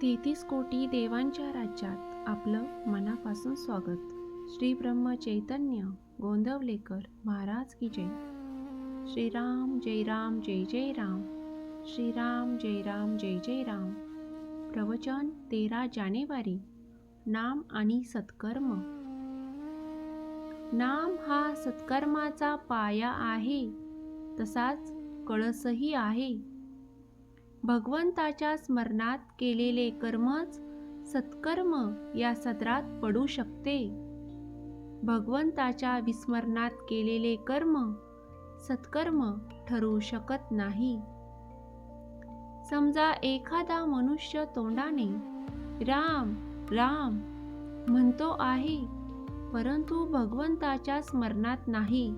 33 कोटी देवांच्या राज्यात आपलं मनापासून स्वागत. श्री ब्रह्म चैतन्य गोंदवलेकर महाराज की जय. श्रीराम जय राम जय जय राम. श्रीराम जय राम जय जय राम. प्रवचन 13 जानेवारी. नाम आणि सत्कर्म. नाम हा सत्कर्माचा पाया आहे, तसाच कळसही आहे. भगवंताच्या स्मरणात केलेले कर्मच सत्कर्म या सदरात पडू शकते. भगवंताच्या विस्मरणात केलेले कर्म सत्कर्म ठरू शकत नाही. समजा एखादा मनुष्य तोंडाने राम राम म्हणतो आहे, परंतु भगवंताच्या स्मरणात नाही,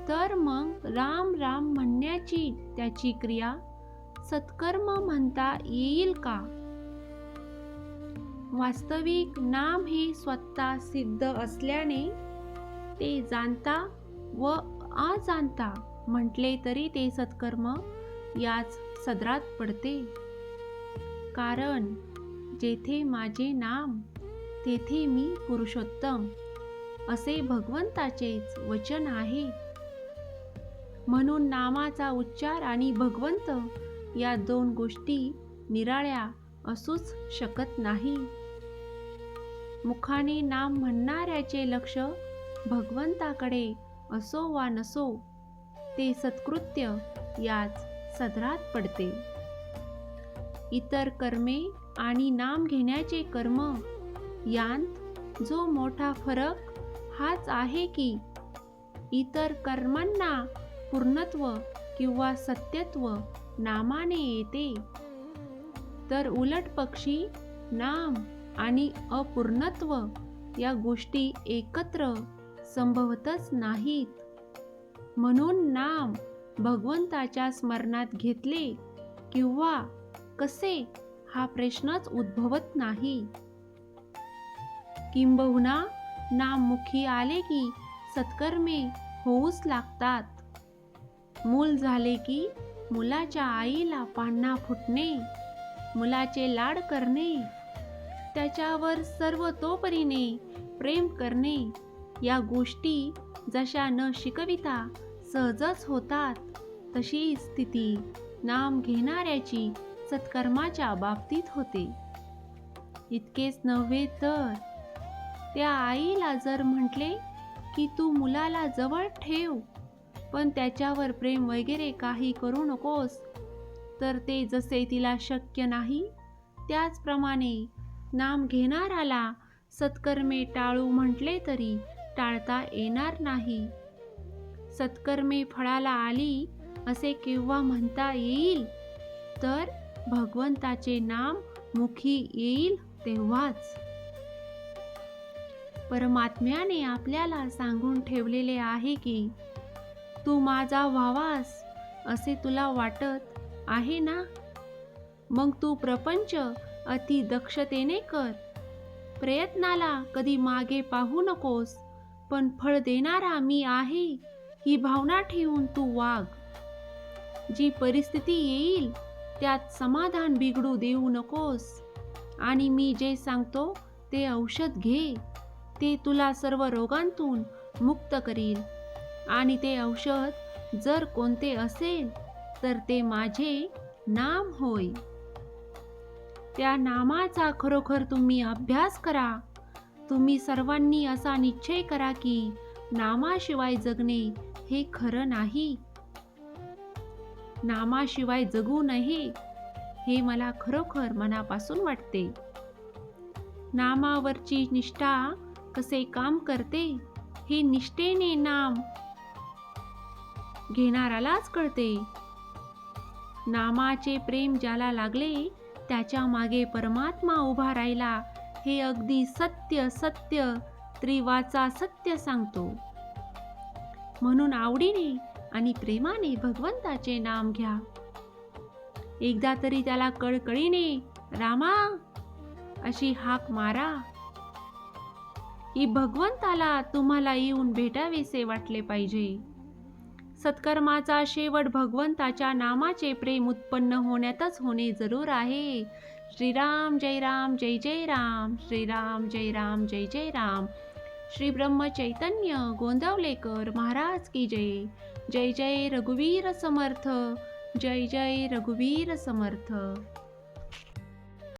तर मग राम राम म्हणण्याची त्याची क्रिया सत्कर्म म्हणता येईल का? वास्तविक नाम हे स्वतः सिद्ध असल्याने ते जाणता व अजाणता म्हटले तरी ते सत्कर्म याच सदरात पडते. कारण जेथे माझे नाम तेथे मी पुरुषोत्तम असे भगवंताचेच वचन आहे. म्हणून नामाचा उच्चार आणि भगवंत या दोन गोष्टी निराळ्या असूच शकत नाही. मुखाने नाम म्हणणाऱ्याचे लक्ष भगवंताकडे असो वा नसो, ते सत्कृत्य याच सदरात पडते. इतर कर्मे आणि नाम घेण्याचे कर्म यांत जो मोठा फरक हाच आहे की इतर कर्मांना पूर्णत्व किंवा सत्यत्व नामाने येते, तर उलट पक्षी नाम आणि अपूर्णत्व या गोष्टी एकत्र संभवतच नाहीत. म्हणून नाम भगवंताच्या स्मरणात घेतले किंवा कसे हा प्रश्नच उद्भवत नाही. किंबहुना नाम मुखी आले की सत्कर्मे होऊच लागतात. मूल झाले की मुलाच्या आईला पान्हा फुटणे, मुलाचे लाड करणे, त्याच्यावर सर्वतोपरीने प्रेम करणे या गोष्टी जशा न शिकविता सहजच होतात, तशी स्थिती नाम घेणाऱ्याची सत्कर्माच्या बाबतीत होते. इतकेच नव्हे तर त्या आईला जर म्हटले की तू मुलाला जवळ ठेव, पण त्याच्यावर प्रेम वगैरे काही करू नकोस, तर ते जसे तिला शक्य नाही, त्याचप्रमाणे नाम घेणाऱ्याला सत्कर्मे टाळू म्हटले तरी टाळता येणार नाही. सत्कर्मे फळाला आली असे केव्हा म्हणता येईल, तर भगवंताचे नाम मुखी येईल तेव्हाच. परमात्म्याने आपल्याला सांगून ठेवलेले आहे की तू माझा व्हावास असे तुला वाटत आहे ना, मग तू प्रपंच अति दक्षतेने कर. प्रयत्नाला कधी मागे पाहू नकोस, पण फळ देणारा मी आहे ही भावना ठेवून तू वाग. जी परिस्थिती येईल त्यात समाधान बिघडू देऊ नकोस, आणि मी जे सांगतो ते औषध घे. ते तुला सर्व रोगांतून मुक्त करील, आणि ते औषध जर कोणते असेल तर ते माझे नाम होय. त्या नामाचा खरोखर तुम्ही अभ्यास करा. तुम्ही सर्वांनी असा निश्चय करा की नामाशिवाय जगणे हे खरं नाही. नामाशिवाय जगू नये हे मला खरोखर मनापासून वाटते. नामावरची निष्ठा कसे काम करते हे निष्ठेने नाम घेणाऱ्यालाच कळते. नामाचे प्रेम ज्याला लागले त्याच्या मागे परमात्मा उभा राहिला हे अगदी सत्य सत्य त्रिवाचा सत्य सांगतो. म्हणून आवडीने आणि प्रेमाने भगवंताचे नाम घ्या. एकदा तरी त्याला कळकळीने रामा अशी हाक मारा की भगवंताला तुम्हाला येऊन भेटावेसे वाटले पाहिजे. सत्कर्माचा शेवट भगवंताच्या नामाचे प्रेम उत्पन्न होण्यातच होणे जरूर आहे. श्रीराम जय राम जय जय राम, श्रीराम जय राम जय जय राम. श्री ब्रह्म चैतन्य गोंदवलेकर महाराज की जय. जय जय रघुवीर समर्थ, जय जय रघुवीर समर्थ.